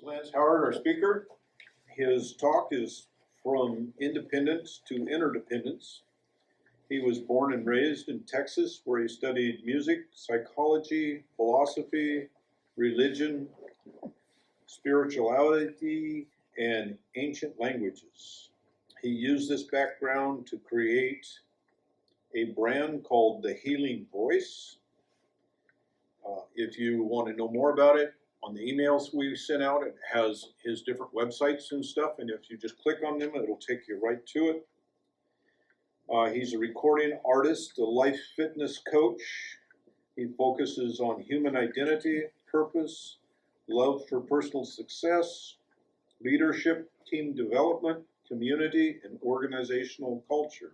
Lance Howard, our speaker. His talk is From Independence to Interdependence. He was born and raised in Texas, where he studied music, psychology, philosophy, religion, spirituality, and ancient languages. He used this background to create a brand called The Healing Voice. If you want to know more about it, on the emails we sent out, it has his different websites and stuff, and if you just click on them, it'll take you right to it. He's a recording artist, a life fitness coach. He focuses on human identity, purpose, love for personal success, leadership, team development, community, and organizational culture.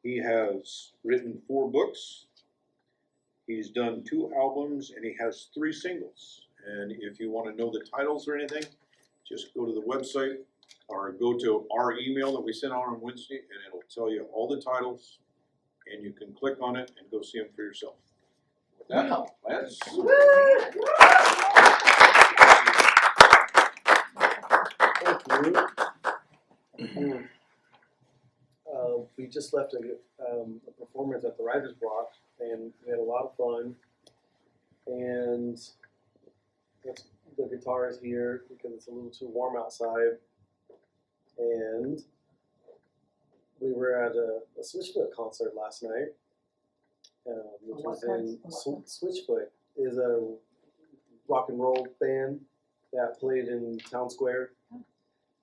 He has written 4 books. He's done 2 albums, and he has 3 singles. And if you want to know the titles or anything, just go to the website or go to our email that we sent out on Wednesday, and it'll tell you all the titles, and you can click on it and go see them for yourself. With that, Lance. Thank you. We just left a performance at the Writer's Block, and we had a lot of fun. And the guitar is here because it's a little too warm outside. And we were at a Switchfoot concert last night, which was in Switchfoot is a rock and roll band that played in Town Square,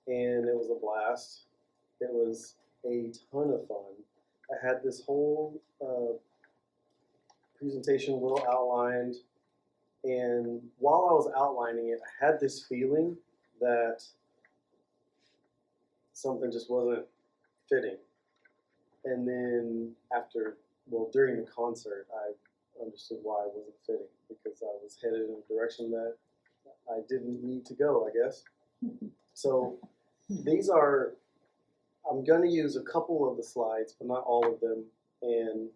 and it was a blast. It was a ton of fun. I had this whole presentation well outlined, and while I was outlining it, I had this feeling that something just wasn't fitting. And then during the concert, I understood why it wasn't fitting, because I was headed in a direction that I didn't need to go, I guess. So I'm going to use a couple of the slides, but not all of them, and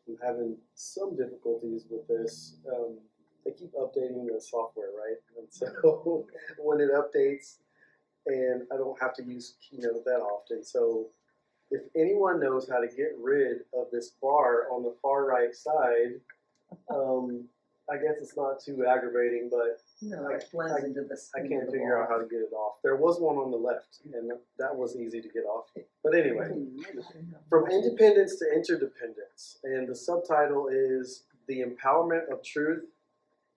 I'm having some difficulties with this. They keep updating the software, right? And so when it updates, and I don't have to use Keynote that often. So if anyone knows how to get rid of this bar on the far right side, I guess it's not too aggravating, but I can't figure out how to get it off. There was one on the left, and that was easy to get off. But anyway, From Independence to Interdependence, and the subtitle is The Empowerment of Truth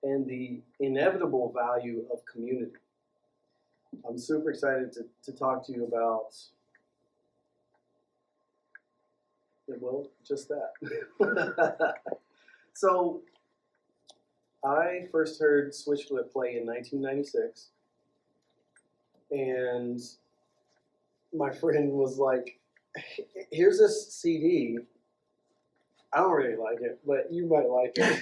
and the Inevitable Value of Community. I'm super excited to talk to you about, well, just that. So, I first heard Switchfoot play in 1996, and my friend was like, here's this CD. I don't really like it, but you might like it.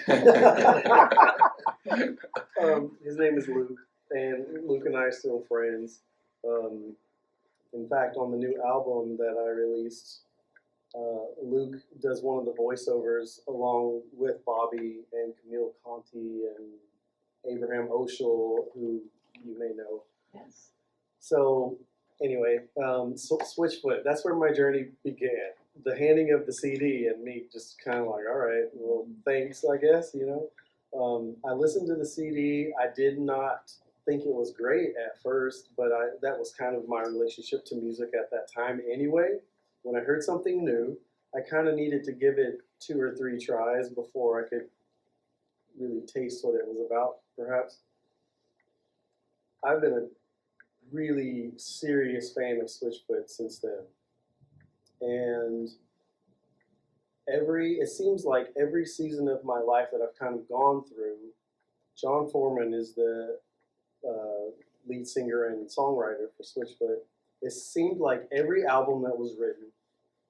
His name is Luke, and Luke and I are still friends. In fact, on the new album that I released, Luke does one of the voiceovers along with Bobby and Camille Conti and Abraham Oshel, who you may know. Yes. So anyway, Switchfoot, that's where my journey began. The handing of the CD and me just kind of like, all right, well, thanks, I guess, I listened to the CD. I did not think it was great at first, but that was kind of my relationship to music at that time anyway. When I heard something new, I kind of needed to give it 2 or 3 tries before I could really taste what it was about, perhaps. I've been a really serious fan of Switchfoot since then. And it seems like every season of my life that I've kind of gone through, John Foreman is the lead singer and songwriter for Switchfoot. It seemed like every album that was written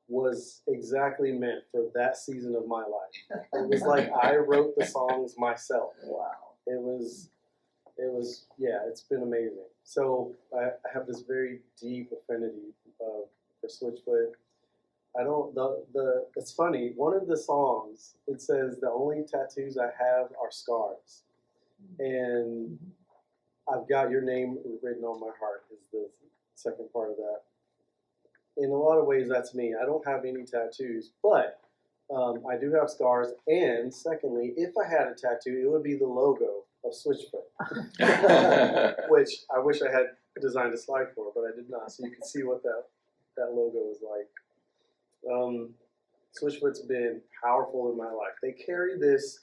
was exactly meant for that season of my life. It was like I wrote the songs myself. Wow. It was, yeah, it's been amazing. So I have this very deep affinity for Switchfoot. It's funny, one of the songs, it says, the only tattoos I have are scars. And I've got your name written on my heart is the second part of that. In a lot of ways, that's me. I don't have any tattoos, but I do have scars. And secondly, if I had a tattoo, it would be the logo of Switchfoot, which I wish I had designed a slide for, but I did not. So you can see what that logo is like. Switchfoot's been powerful in my life. They carry this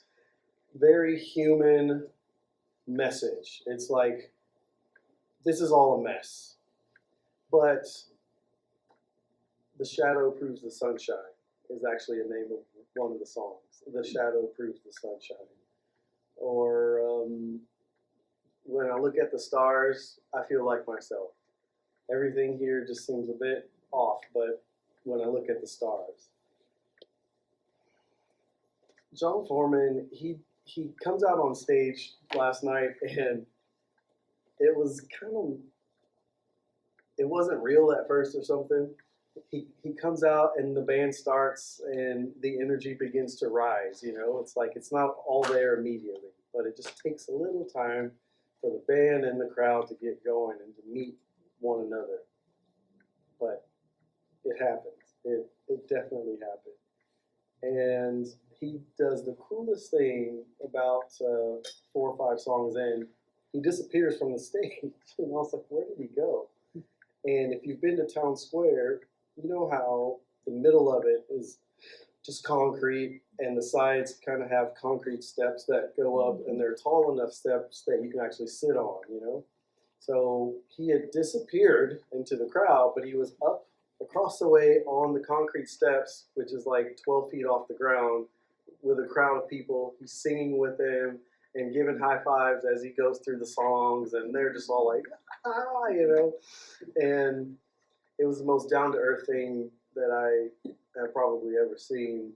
very human message. It's like, this is all a mess, but the shadow proves the sunshine is actually a name of one of the songs. The shadow proves the sunshine. Or when I look at the stars, I feel like myself. Everything here just seems a bit off, but when I look at the stars. John Foreman, he comes out on stage last night, and it was it wasn't real at first or something. He comes out and the band starts and the energy begins to rise, you know. It's like it's not all there immediately, but it just takes a little time for the band and the crowd to get going and to meet one another. But it happens. It definitely happened. And he does the coolest thing about 4 or 5 songs in. He disappears from the stage. And I was like, where did he go? And if you've been to Town Square, you know how the middle of it is just concrete and the sides kind of have concrete steps that go up, and they're tall enough steps that you can actually sit on, you know? So he had disappeared into the crowd, but he was up across the way on the concrete steps, which is like 12 feet off the ground, with a crowd of people. He's singing with them and giving high fives as he goes through the songs, and they're just all like, ah, you know? And it was the most down-to-earth thing that I have probably ever seen.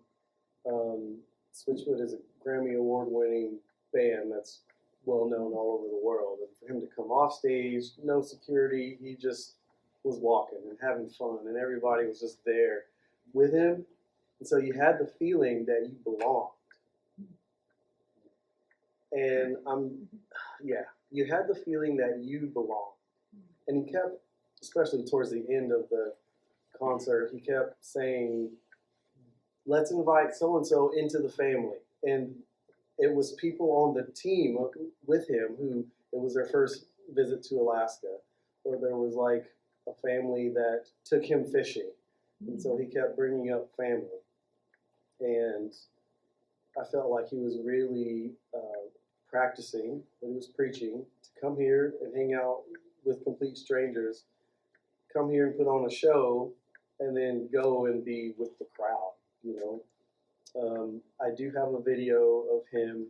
Switchfoot is a Grammy Award-winning band that's well-known all over the world. And for him to come off stage, no security, he just was walking and having fun, and everybody was just there with him. And so you had the feeling that you belonged. And you had the feeling that you belonged. And he kept, especially towards the end of the concert, he kept saying, let's invite so-and-so into the family. And it was people on the team with him who, it was their first visit to Alaska, or there was like a family that took him fishing. And so he kept bringing up family. And I felt like he was really practicing when he was preaching to come here and hang out with complete strangers, come here and put on a show, and then go and be with the crowd, you know. I do have a video of him.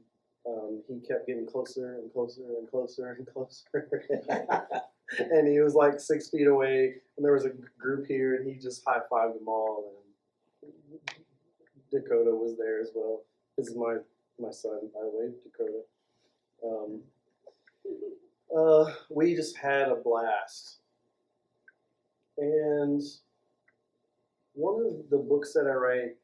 He kept getting closer and closer and closer and closer. And he was like 6 feet away, and there was a group here, and he just high-fived them all. And Dakota was there as well. This is my son, by the way, Dakota. We just had a blast. And one of the books that I write,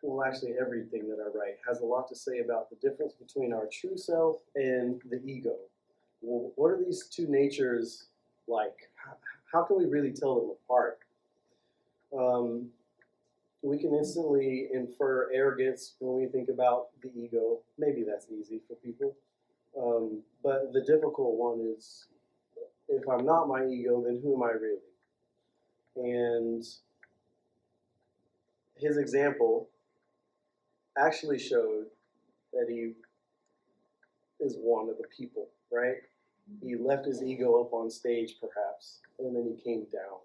well, actually everything that I write, has a lot to say about the difference between our true self and the ego. Well, what are these two natures like? How can we really tell them apart? We can instantly infer arrogance when we think about the ego. Maybe that's easy for people. But the difficult one is, if I'm not my ego, then who am I really? And his example actually showed that he is one of the people, right? He left his ego up on stage, perhaps, and then he came down.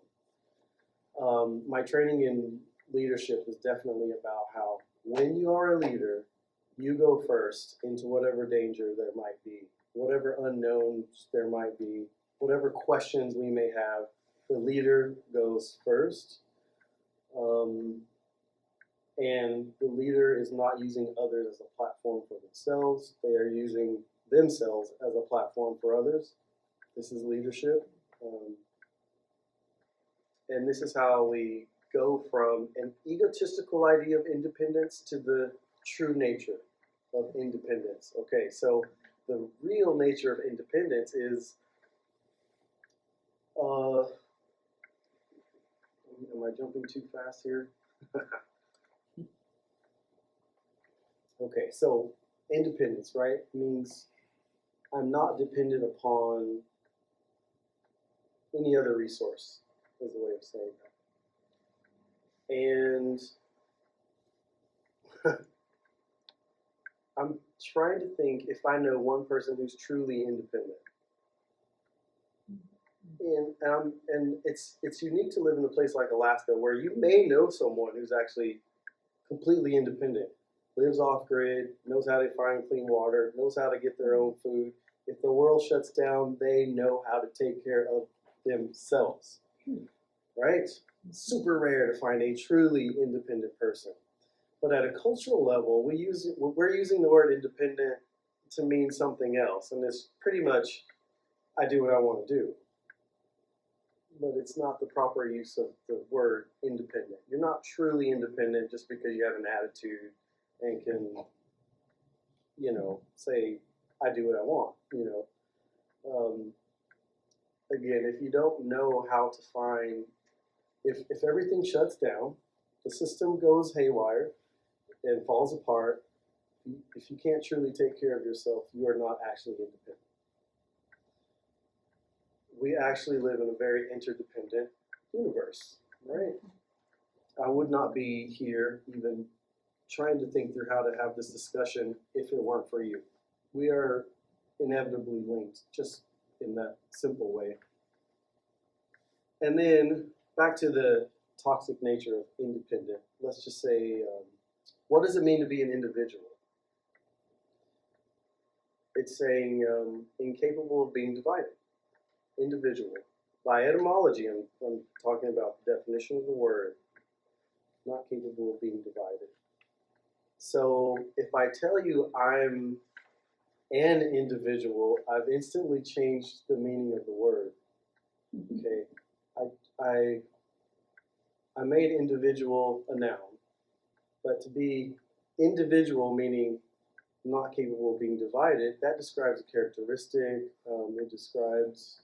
My training in leadership is definitely about how when you are a leader, you go first into whatever danger there might be, whatever unknowns there might be, whatever questions we may have. The leader goes first. And the leader is not using others as a platform for themselves. They are using themselves as a platform for others. This is leadership. And this is how we go from an egotistical idea of independence to the true nature of independence. Okay, so the real nature of independence is Am I jumping too fast here? Okay, so independence, right, means I'm not dependent upon any other resource, is a way of saying that. And I'm trying to think if I know one person who's truly independent. And it's unique to live in a place like Alaska where you may know someone who's actually completely independent, lives off grid, knows how to find clean water, knows how to get their own food. If the world shuts down, they know how to take care of themselves, right? Super rare to find a truly independent person. But at a cultural level, we're using the word independent to mean something else, and it's pretty much I do what I want to do. But it's not the proper use of the word independent. You're not truly independent just because you have an attitude and can, say, I do what I want, Again, if you don't know how to find, if everything shuts down, the system goes haywire and falls apart, if you can't truly take care of yourself, you are not actually independent. We actually live in a very interdependent universe, right? I would not be here even trying to think through how to have this discussion if it weren't for you. We are inevitably linked, just in that simple way. And then back to the toxic nature of independent. Let's just say, what does it mean to be an individual? It's saying incapable of being divided. Individual. By etymology, I'm talking about the definition of the word, not capable of being divided. So if I tell you I'm an individual, I've instantly changed the meaning of the word. Okay, I made individual a noun, but to be individual meaning not capable of being divided, that describes a characteristic. It describes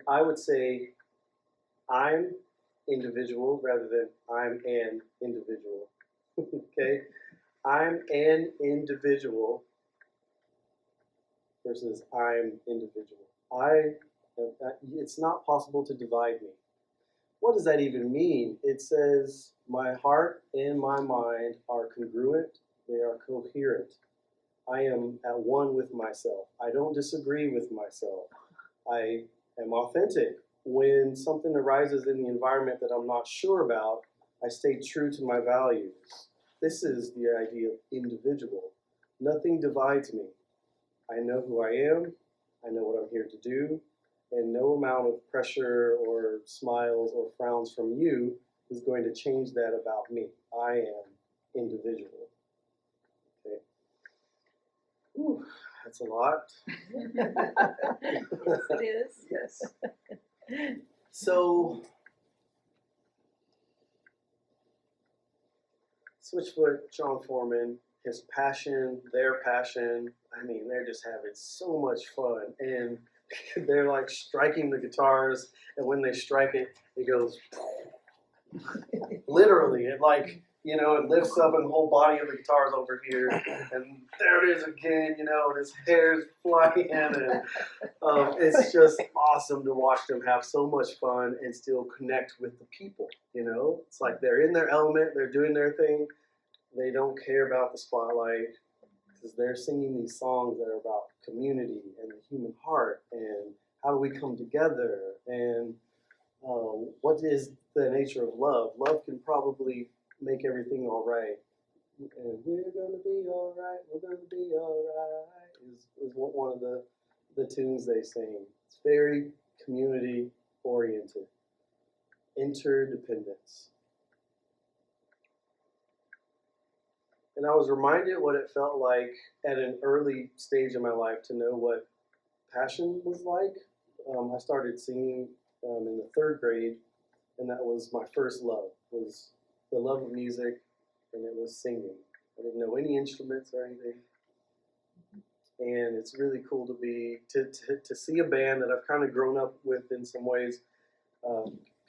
I would say I'm individual rather than I'm an individual. Okay? I'm an individual versus I'm individual. It's not possible to divide me. What does that even mean? It says my heart and my mind are congruent, they are coherent. I am at one with myself. I don't disagree with myself. I am authentic. When something arises in the environment that I'm not sure about, I stay true to my values. This is the idea of individual. Nothing divides me. I know who I am, I know what I'm here to do, and no amount of pressure or smiles or frowns from you is going to change that about me. I am individual. Okay. Whew, that's a lot. Yes, it is. Yes. So, Switchfoot, John Foreman, his passion, their passion, I mean, they're just having so much fun. And they're like striking the guitars, and when they strike it, it goes literally. It like, it lifts up and the whole body of the guitar's over here, and there it is again, and his hair's flying, and it's just awesome to watch them have so much fun and still connect with the people, It's like they're in their element, they're doing their thing, they don't care about the spotlight, because they're singing these songs that are about community and the human heart, and how do we come together, and what is the nature of love? Love can probably make everything all right. And we're gonna be all right. We're gonna be all right. Is one of the tunes they sing. It's very community oriented. Interdependence. And I was reminded what it felt like at an early stage of my life to know what passion was like. I started singing in the 3rd grade, and that was my first love, was the love of music, and it was singing. I didn't know any instruments or anything. and it's really cool to see a band that I've kind of grown up with in some ways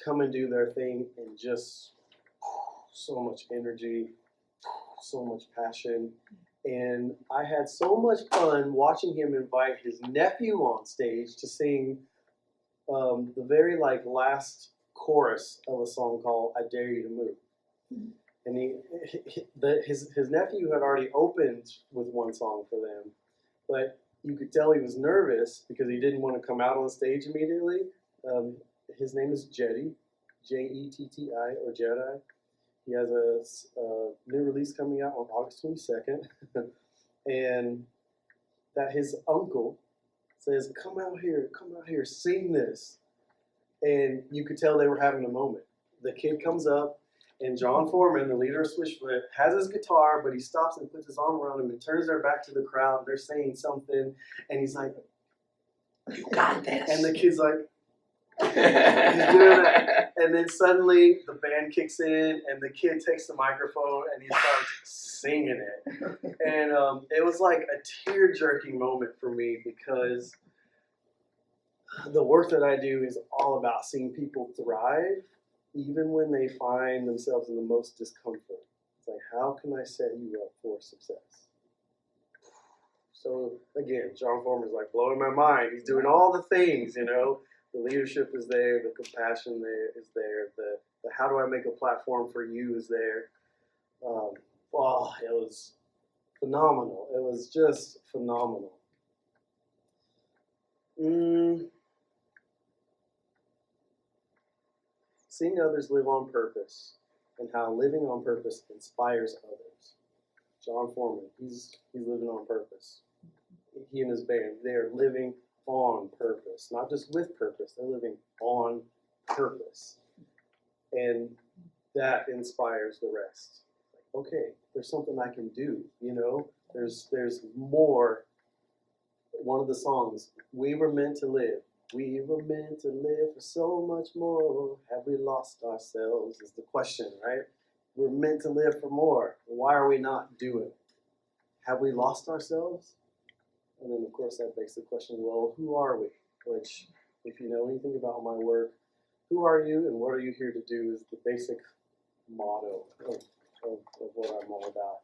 come and do their thing, and just so much energy, so much passion. And I had so much fun watching him invite his nephew on stage to sing the very last chorus of a song called "I Dare You to Move." And his nephew had already opened with one song for them, but you could tell he was nervous because he didn't want to come out on stage immediately. His name is Jetty, Jetti, or Jedi. He has a new release coming out on August 22nd, and that his uncle says, come out here, sing this." And you could tell they were having a moment. The kid comes up, and John Foreman, the leader of Switchfoot, has his guitar, but he stops and puts his arm around him and turns their back to the crowd. They're saying something, and he's like, "You got this." and the kid's like, he's doing that. And then suddenly the band kicks in, and the kid takes the microphone and he starts singing it. And it was like a tear-jerking moment for me, because the work that I do is all about seeing people thrive, even when they find themselves in the most discomfort. It's like, how can I set you up for success? So again, John Foreman's like blowing my mind. He's doing all the things, The leadership is there, the compassion there is there, the how do I make a platform for you is there. It was phenomenal. It was just phenomenal. Seeing others live on purpose and how living on purpose inspires others. John Foreman, he's living on purpose. He and his band, they are living on purpose, not just with purpose. They're living on purpose, and that inspires the rest. Okay, there's something I can do. There's more. One of the songs, "We were meant to live. We were meant to live for so much more. Have we lost ourselves?" is the question, right? We're meant to live for more. Why are we not doing it? Have we lost ourselves? And then, of course, that begs the question, well, who are we? Which, if you know anything about my work, who are you and what are you here to do is the basic motto of what I'm all about.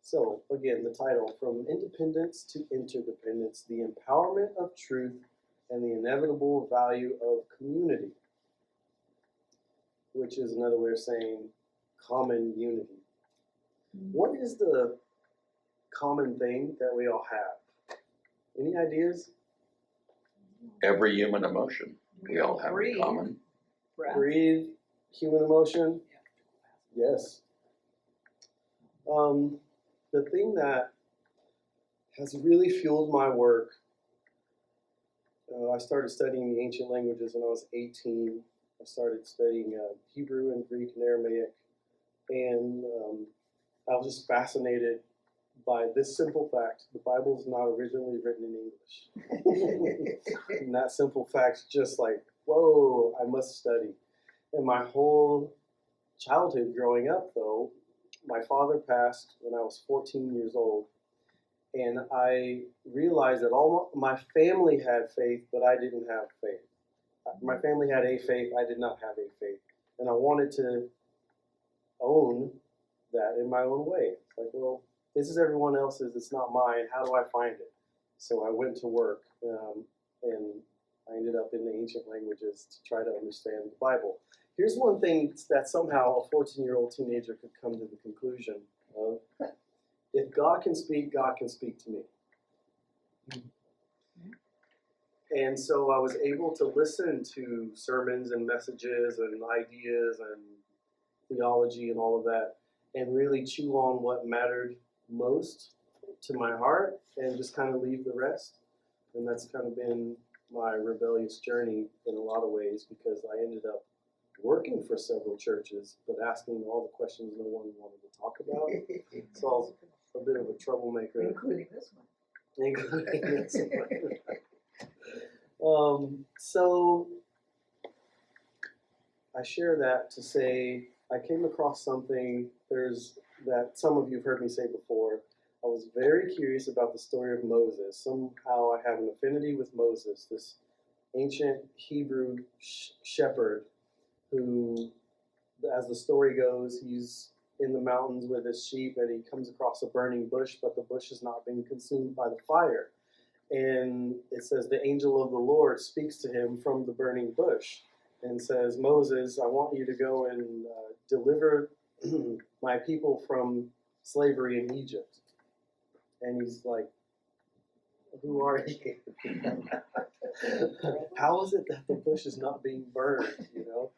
So, again, the title, From Independence to Interdependence, the Empowerment of Truth and the Inevitable Value of Community, which is another way of saying common unity. What is the common thing that we all have? Any ideas? Every human emotion we all have in common. Breathe, human emotion. Yes. The thing that has really fueled my work, I started studying the ancient languages when I was 18. I started studying Hebrew and Greek and Aramaic, and I was just fascinated by this simple fact: the Bible is not originally written in English. And that simple fact's just like, whoa, I must study. And my whole childhood growing up, though, my father passed when I was 14 years old, and I realized that all my family had faith, but I didn't have faith. My family had a faith, I did not have a faith. And I wanted to own that in my own way. It's like, well, this is everyone else's, it's not mine, how do I find it? So I went to work, and I ended up in the ancient languages to try to understand the Bible. Here's one thing that somehow a 14-year-old teenager could come to the conclusion of: if God can speak to me. And so I was able to listen to sermons and messages and ideas and theology and all of that, and really chew on what mattered most to my heart and just kind of leave the rest. And that's kind of been my rebellious journey in a lot of ways, because I ended up working for several churches, but asking all the questions no one wanted to talk about. So I was a bit of a troublemaker. Including this one. So I share that to say I came across something. There's that some of you have heard me say before. I was very curious about the story of Moses. Somehow I have an affinity with Moses, this ancient Hebrew shepherd who, as the story goes, he's in the mountains with his sheep and he comes across a burning bush, but the bush is not being consumed by the fire. And it says the angel of the Lord speaks to him from the burning bush and says, Moses, I want you to go and deliver my people from slavery in Egypt. And he's like, who are you? How is it that the bush is not being burned, you know?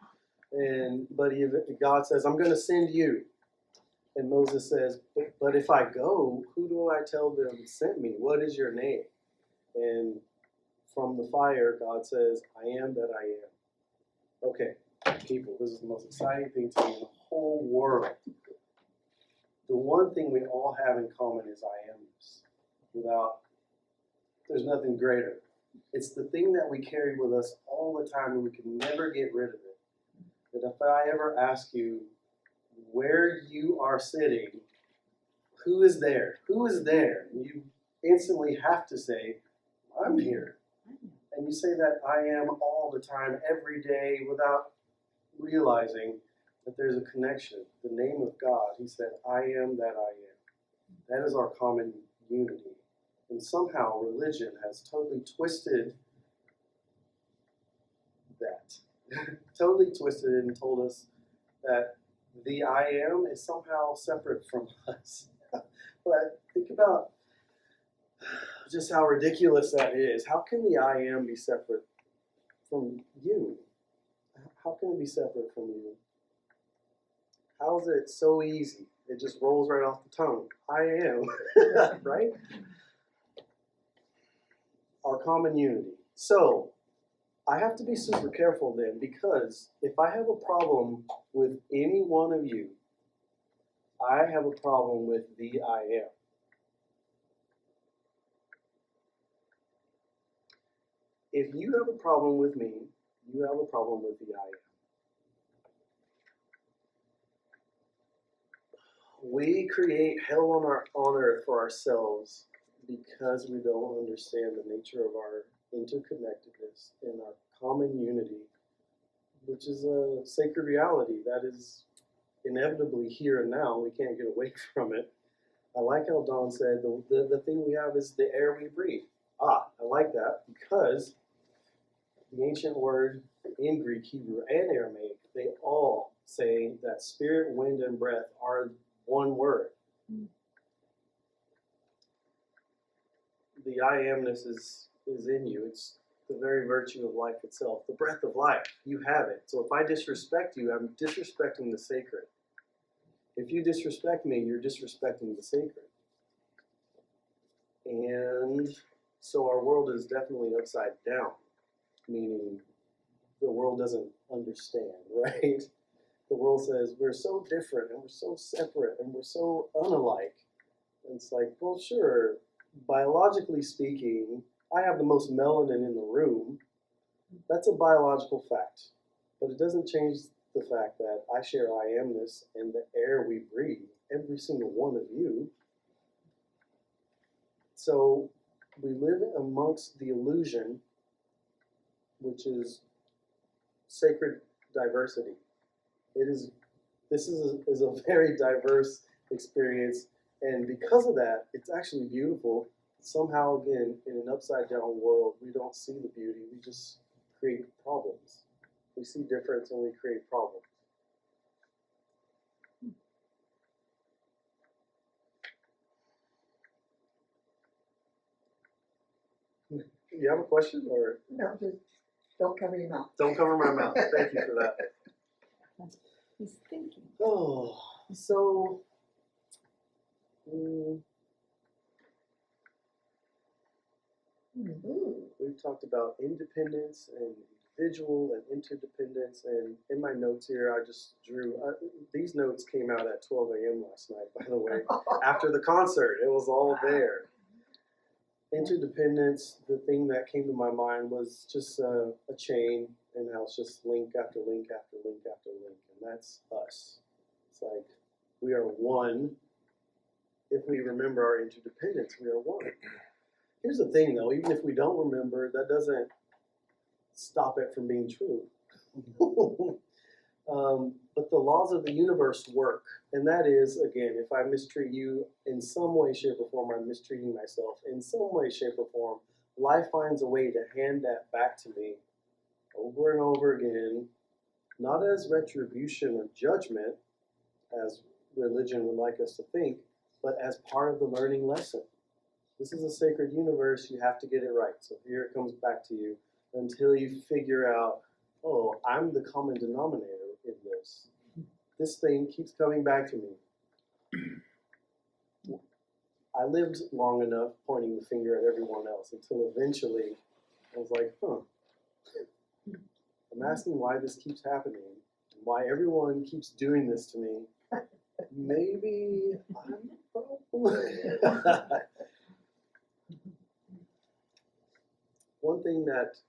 But God says, I'm going to send you. And Moses says, but if I go, who do I tell them sent me? What is your name? And from the fire, God says, I am that I am. Okay, people, this is the most exciting thing to me in the whole world. The one thing we all have in common is I amness. There's nothing greater. It's the thing that we carry with us all the time and we can never get rid of it. That if I ever ask you where you are sitting, who is there? Who is there? You instantly have to say, I'm here. And you say that I am all the time, every day, without realizing that there's a connection. The name of God, he said, I am that I am. That is our common unity. And somehow religion has totally twisted that. Totally twisted it and told us that the I am is somehow separate from us. But think about just how ridiculous that is. How can the I am be separate from you? How can it be separate from you? How is it so easy? It just rolls right off the tongue. I am, right? Our common unity. So, I have to be super careful then, because if I have a problem with any one of you, I have a problem with the I am. If you have a problem with me, you have a problem with the I am. We create hell on earth for ourselves because we don't understand the nature of our interconnectedness and our common unity, which is a sacred reality that is inevitably here and now. We can't get away from it. I like how Don said the thing we have is the air we breathe. I like that because the ancient word in Greek, Hebrew, and Aramaic, they all say that spirit, wind, and breath are one word. The I amness is in you. It's the very virtue of life itself, the breath of life. You have it. So if I disrespect you, I'm disrespecting the sacred. If you disrespect me, you're disrespecting the sacred. And so our world is definitely upside down, meaning the world doesn't understand, right? The world says we're so different and we're so separate and we're so unalike. And it's like, well, sure, biologically speaking, I have the most melanin in the room. That's a biological fact. But it doesn't change the fact that I share I amness and the air we breathe, every single one of you. So we live amongst the illusion, which is sacred diversity. This is a very diverse experience, and because of that, it's actually beautiful. Somehow, again, in an upside-down world, we don't see the beauty. We just create problems. We see difference and we create problems. You have a question, or No, just don't cover your mouth. don't cover my mouth? Thank you for that. He's thinking. Oh, so we've talked about independence and individual and interdependence, and in my notes here, I just drew. These notes came out at 12 a.m. last night, by the way. After the concert, it was all there. Interdependence, the thing that came to my mind was just a chain, and how it's just link after link after link after link, and that's us. It's like We are one. If we remember our interdependence, we are one. Here's the thing, though. Even if we don't remember, that doesn't stop it from being true. But the laws of the universe work. And that is, again, if I mistreat you in some way, shape, or form, I'm mistreating myself in some way, shape, or form. Life finds a way to hand that back to me over and over again, not as retribution or judgment, as religion would like us to think, but as part of the learning lesson. This is a sacred universe. You have to get it right. So here it comes back to you until you figure out, oh, I'm the common denominator in this. This thing keeps coming back to me. I lived long enough pointing the finger at everyone else until eventually I was like, I'm asking why this keeps happening, and why everyone keeps doing this to me. Maybe I'm the problem. One thing that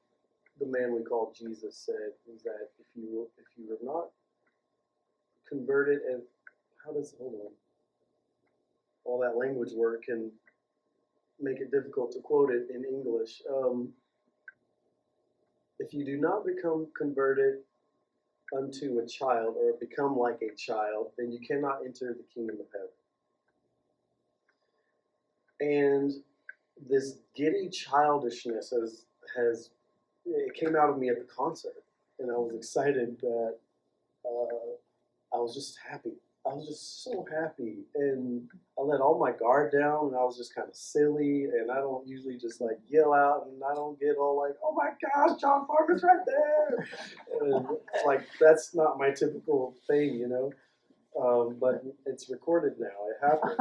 the man we call Jesus said is that if you are not converted, and how does, hold on, all that language work can make it difficult to quote it in English. If you do not become converted unto a child, or become like a child, then you cannot enter the kingdom of heaven. And this giddy childishness it came out of me at the concert, and I was excited that I was just happy. I was just so happy, and I let all my guard down, and I was just kind of silly, and I don't usually just like yell out, and I don't get all like, oh my gosh, John Farmer's right there. And like, that's not my typical thing, you know, but it's recorded now. It happens.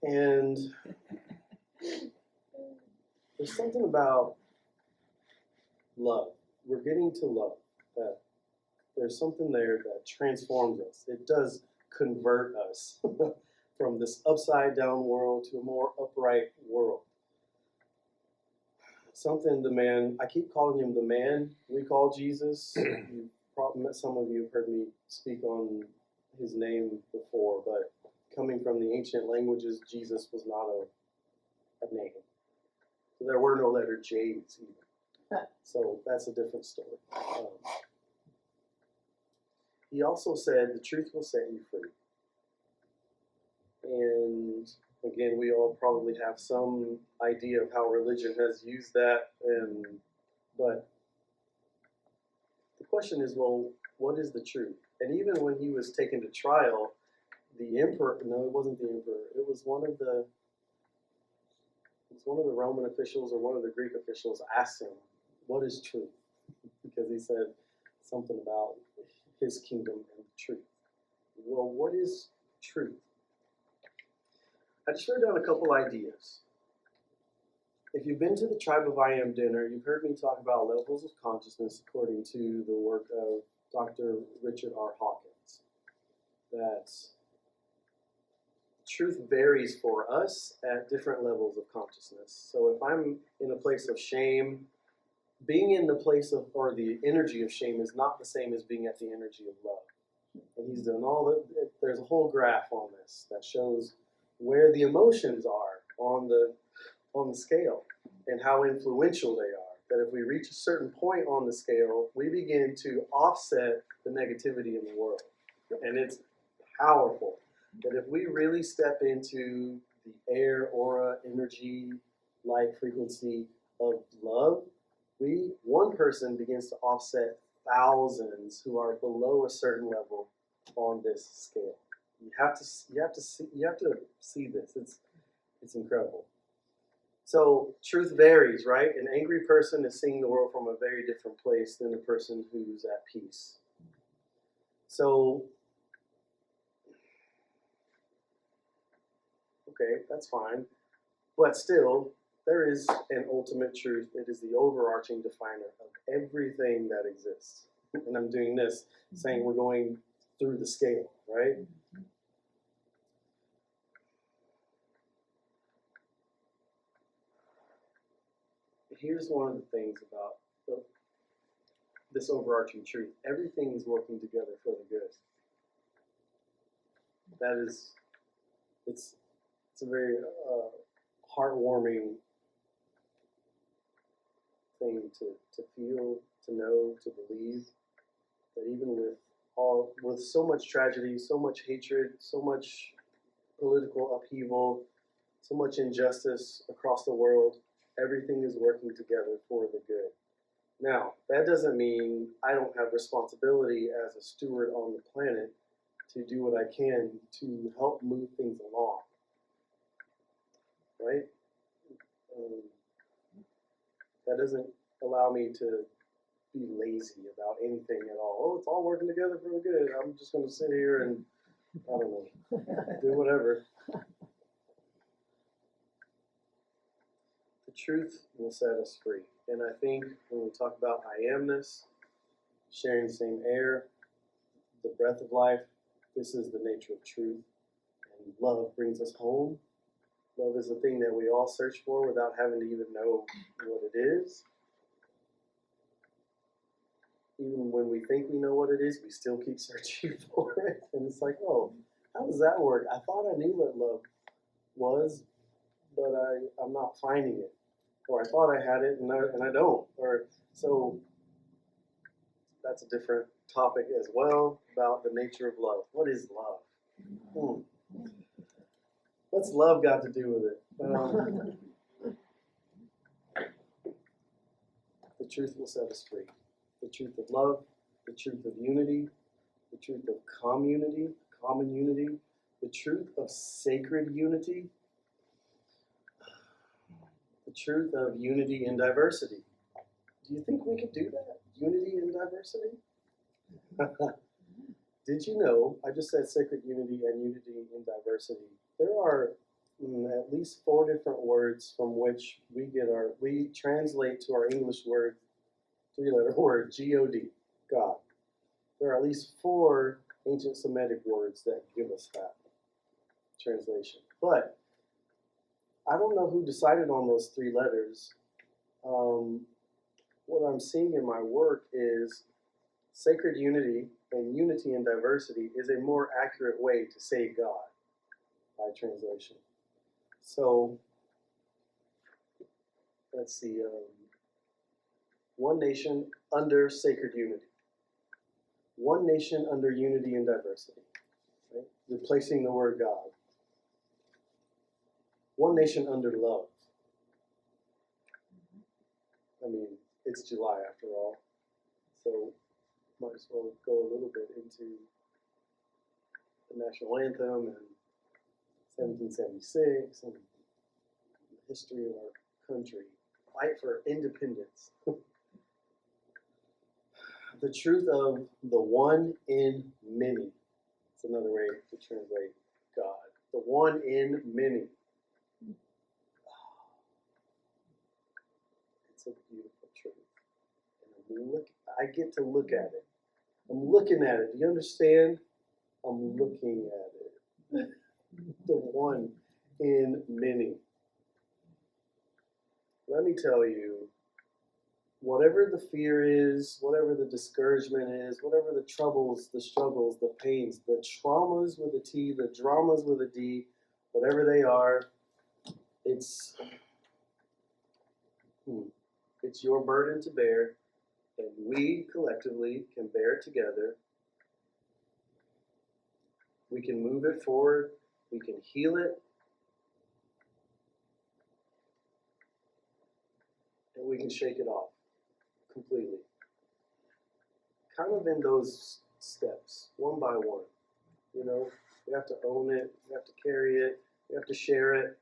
And there's something about love. We're getting to love. That there's something there that transforms us. It does convert us from this upside down world to a more upright world. Something the man, I keep calling him the man we call Jesus. Some of you have heard me speak on his name before, but coming from the ancient languages, Jesus was not a name. There were no letter J's even. So that's a different story. He also said, the truth will set you free. And again, we all probably have some idea of how religion has used that. But the question is, well, what is the truth? And even when he was taken to trial, the emperor, no, it wasn't the emperor. It was one of the Roman officials or one of the Greek officials asked him, what is truth? Because he said something about his kingdom and truth. Well, what is truth? I just wrote down a couple ideas. If you've been to the Tribe of I Am dinner, you've heard me talk about levels of consciousness according to the work of Dr. Richard R. Hawkins. That truth varies for us at different levels of consciousness. So if I'm in a place of shame, being in the place of, or the energy of shame is not the same as being at the energy of love. And he's done there's a whole graph on this that shows where the emotions are on the scale and how influential they are. That if we reach a certain point on the scale, we begin to offset the negativity in the world. And it's powerful. That if we really step into the air, aura, energy, light, frequency of love, one person begins to offset thousands who are below a certain level on this scale. You have to see this. It's incredible. So truth varies, right? An angry person is seeing the world from a very different place than a person who's at peace. So, okay, that's fine. But still, there is an ultimate truth. It is the overarching definer of everything that exists. And I'm doing this, saying we're going through the scale, right? Here's one of the things about this overarching truth. Everything is working together for the good. That is, it's a very heartwarming thing to feel, to know, to believe that even with so much tragedy, so much hatred, so much political upheaval, so much injustice across the world, everything is working together for the good. Now, that doesn't mean I don't have responsibility as a steward on the planet to do what I can to help move things along, right? That doesn't allow me to be lazy about anything at all. Oh, it's all working together for the good. I'm just going to sit here and, I don't know, do whatever. The truth will set us free. And I think when we talk about I amness, sharing the same air, the breath of life, this is the nature of truth. And love brings us home. Love is the thing that we all search for without having to even know what it is. Even when we think we know what it is, we still keep searching for it. And it's like, oh, how does that work? I thought I knew what love was, but I'm not finding it. Or I thought I had it and I don't. Or so that's a different topic as well about the nature of love. What is love? What's love got to do with it? The truth will set us free. The truth of love, the truth of unity, the truth of community, common unity, the truth of sacred unity, the truth of unity in diversity. Do you think we could do that? Unity in diversity? Did you know, I just said sacred unity and unity in diversity. There are at least 4 different words from which we translate to our English word, 3-letter word, G-O-D, God. There are at least 4 ancient Semitic words that give us that translation. But I don't know who decided on those 3 letters. What I'm seeing in my work is sacred unity and unity in diversity is a more accurate way to say God by translation. So let's see. One nation under sacred unity. One nation under unity and diversity. Right? Replacing the word God. One nation under love. I mean, it's July after all, so might as well go a little bit into the national anthem and 1776 and the history of our country. Fight for independence. The truth of the one in many. It's another way to translate God. The one in many. It's a beautiful truth. And I get to look at it. I'm looking at it. Do you understand? I'm looking at it. The one in many. Let me tell you, whatever the fear is, whatever the discouragement is, whatever the troubles, the struggles, the pains, the traumas with a T, the dramas with a D, whatever they are, it's your burden to bear, and we collectively can bear it together. We can move it forward, we can heal it, and we can shake it off completely. Kind of in those steps, one by one. You know, we have to own it, we have to carry it, we have to share it,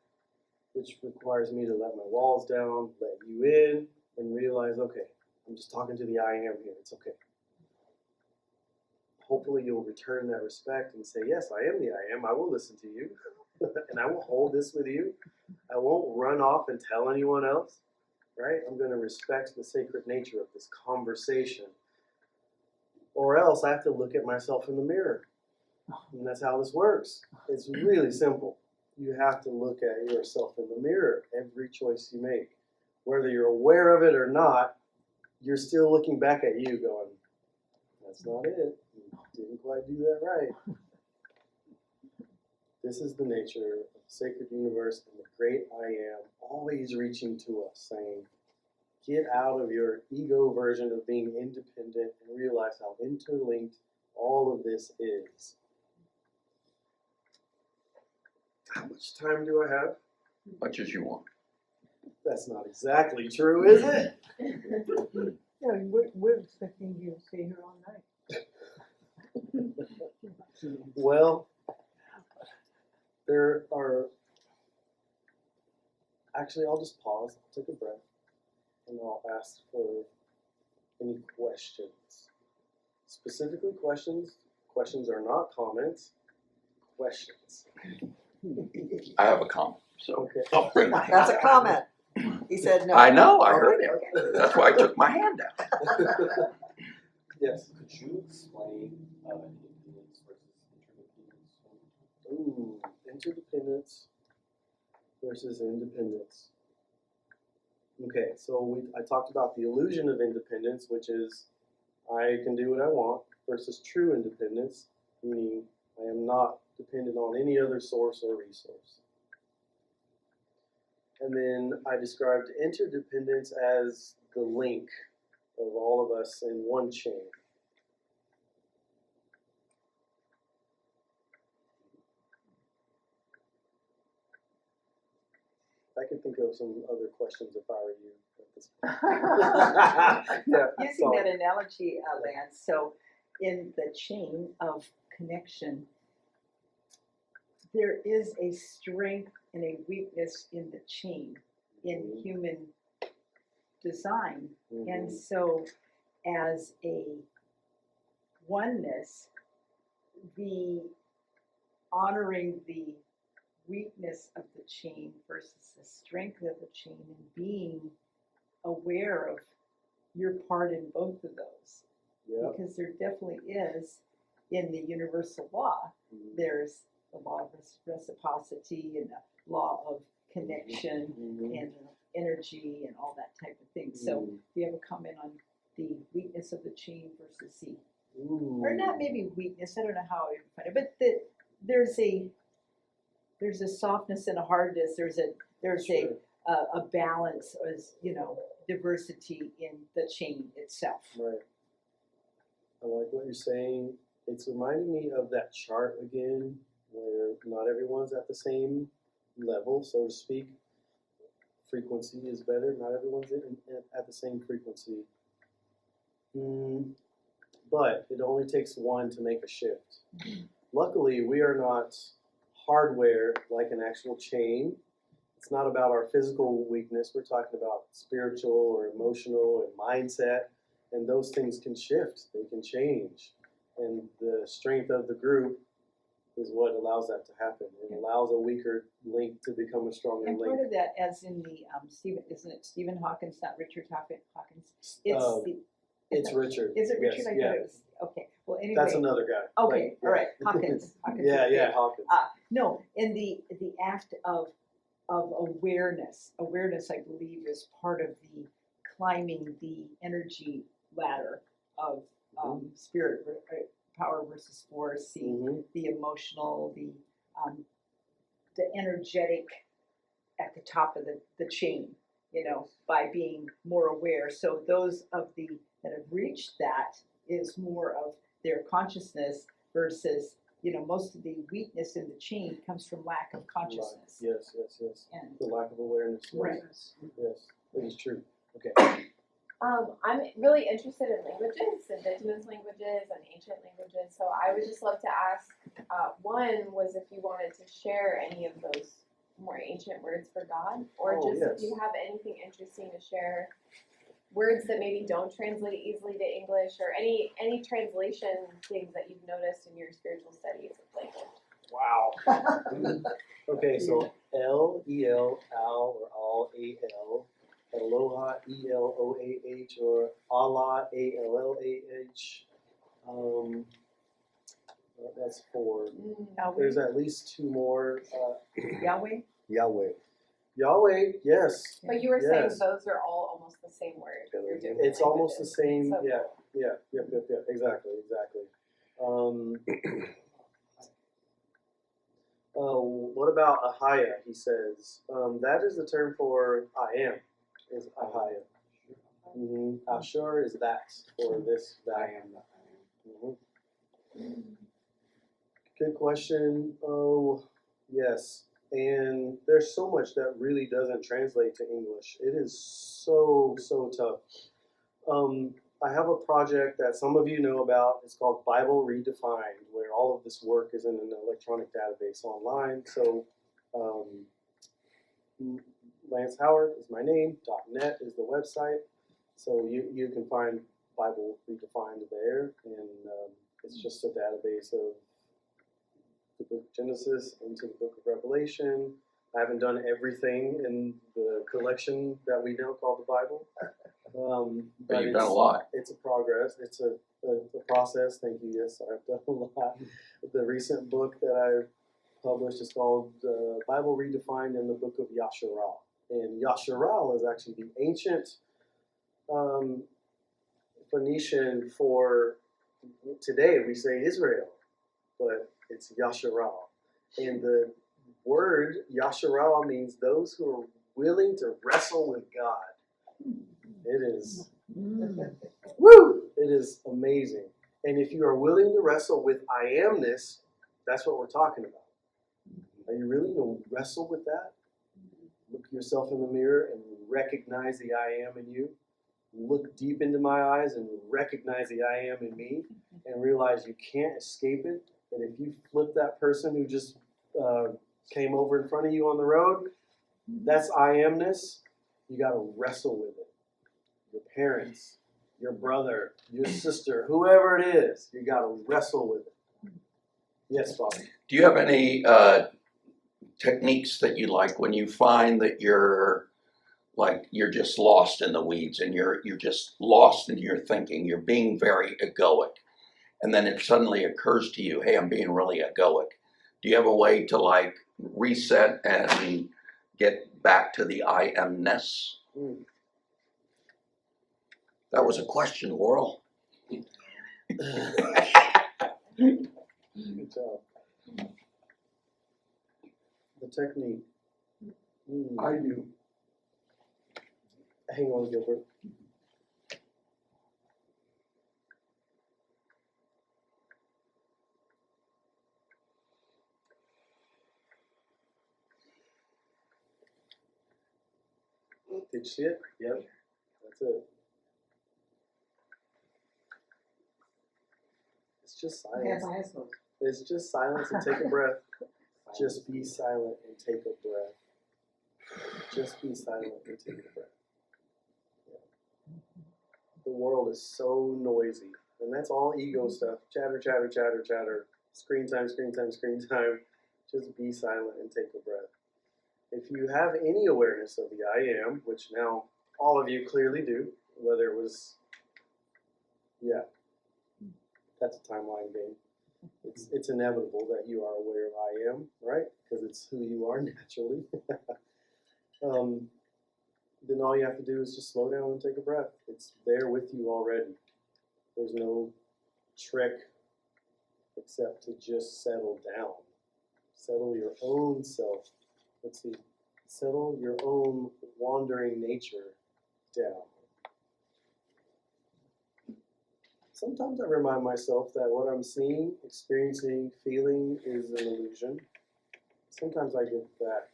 which requires me to let my walls down, let you in, and realize, okay, I'm just talking to the I am here, it's okay. Hopefully you'll return that respect and say, yes, I am the I am, I will listen to you, and I will hold this with you. I won't run off and tell anyone else, right? I'm going to respect the sacred nature of this conversation. Or else I have to look at myself in the mirror. And that's how this works. It's really simple. You have to look at yourself in the mirror every choice you make. Whether you're aware of it or not, you're still looking back at you going, that's not it. You didn't quite do that right. This is the nature of the sacred universe and the great I am, always reaching to us, saying, get out of your ego version of being independent and realize how interlinked all of this is. How much time do I have? Much as you want. That's not exactly true, is it? Yeah, we're expecting you to stay here all night. Well, there are. Actually, I'll just pause, take a breath, and I'll ask for any questions. Specifically, questions. Questions are not comments. Questions. I have a comment, so Okay. I'll bring my hand That's a down. comment. He said no. I know, I heard it. Okay. That's why I took my hand down. Yes. Could you explain independence versus interdependence? Ooh, interdependence versus independence. Okay, so I talked about the illusion of independence, which is I can do what I want, versus true independence, meaning I am not dependent on any other source or resource. And then I described interdependence as the link of all of us in one chain. I could think of some other questions if I were you at this point. Yeah, Using sorry. that analogy, Lance, so in the chain of connection, there is a strength and a weakness in the chain in human design. And so as a oneness, the honoring the weakness of the chain versus the strength of the chain and being aware of your part in both of those. Yeah. Because there definitely is, in the universal law, there's the law of reciprocity and the law of connection and energy and all that type of thing. So do you have a comment on the weakness of the chain versus the, or not maybe weakness, I don't know how I would find it, but there's a softness and a hardness, there's Sure. a balance, as diversity in the chain itself. Right. I like what you're saying. It's reminding me of that chart again, where not everyone's at the same level, so to speak. Frequency is better. Not everyone's at the same frequency. But it only takes one to make a shift. Luckily, we are not hardware like an actual chain. It's not about our physical weakness. We're talking about spiritual or emotional and mindset. And those things can shift. They can change. And the strength of the group is what allows that to happen. It allows a weaker link to become a stronger And link. part of that, as in the isn't it Stephen Hawkins, not Richard Hawkins? It's Richard. Is it Richard? Yes, I yeah. thought it was. Okay. Well, anyway. That's another guy. Okay. Like, All right. Hawkins. Yeah, Hawkins. No, in the act of awareness. Awareness, I believe, is part of the climbing the energy ladder of spirit, power versus force, the emotional, the energetic at the top of the chain, by being more aware. So those of the that have reached that is more of their consciousness versus, most of the weakness in the chain comes from lack of consciousness. Yes. And The lack of awareness. Yes. right. Yes, that is true. Okay. I'm really interested in languages, indigenous languages and ancient languages. So I would just love to ask, one was if you wanted to share any of those more ancient words for God, or Oh, just yes. if you have anything interesting to share, words that maybe don't translate easily to English, or any translation things that you've noticed in your spiritual studies of language. Wow. Okay, so L-E-L, Al or Al, A-L, Aloha, E-L-O-A-H, or Allah, A-L-L-A-H. That's 4. Yahweh, There's at least 2 more. Yahweh, Yahweh. Yahweh, yes. But you were saying Yes. those are all almost the same word. They're different It's almost the languages. same. So Yeah, cool. yeah, exactly. What about Ahaya? He says that is the term for I am. Is Ahaya? Ashur is that or this that. I am that I am. Good question. Oh, yes. And there's so much that really doesn't translate to English. It is so tough. I have a project that some of you know about. It's called Bible Redefined, where all of this work is in an electronic database online. So, Lance Howard is my name. .net is the website. So you can find Bible Redefined there, and it's just a database of the book of Genesis into the book of Revelation. I haven't done everything in the collection that we now call the Bible. But you've done a lot. It's a progress. It's a process. Thank you. Yes, I've done a lot. The recent book that I published is called Bible Redefined in the Book of Yasharal. And Yasharal is actually the ancient Phoenician for today. We say Israel, but it's Yasharal. And the word Yasharal means those who are willing to wrestle with God. It is, woo! It is amazing. And if you are willing to wrestle with I amness, that's what we're talking about. Are you really going to wrestle with that? Look yourself in the mirror and recognize the I am in you. Look deep into my eyes and recognize the I am in me and realize you can't escape it. And if you flip that person who just came over in front of you on the road, that's I amness. You got to wrestle with it. Your parents, your brother, your sister, whoever it is, you got to wrestle with it. Yes, Father. Do you have any techniques that you like when you find that you're just lost in the weeds and you're just lost in your thinking, you're being very egoic, and then it suddenly occurs to you, hey, I'm being really egoic. Do you have a way to like reset and get back to the I amness? That was a question, Laurel. Good job. The technique. I do. Hang on, Gilbert. Did you see it? Yep. That's it. It's just I have silence. my eyes closed. It's just silence and take a breath. Just be silent and take a breath. Just be silent and take a breath. Yeah. The world is so noisy, and that's all ego stuff. Chatter, chatter, chatter, chatter. Screen time, screen time, screen time. Just be silent and take a breath. If you have any awareness of the I am, which now all of you clearly do, whether it was, yeah, that's a timeline game. It's inevitable that you are aware of I am, right? Because it's who you are naturally. Then all you have to do is just slow down and take a breath. It's there with you already. There's no trick except to just settle down. Settle your own self. Let's see. Settle your own wandering nature down. Sometimes I remind myself that what I'm seeing, experiencing, feeling is an illusion. Sometimes I get that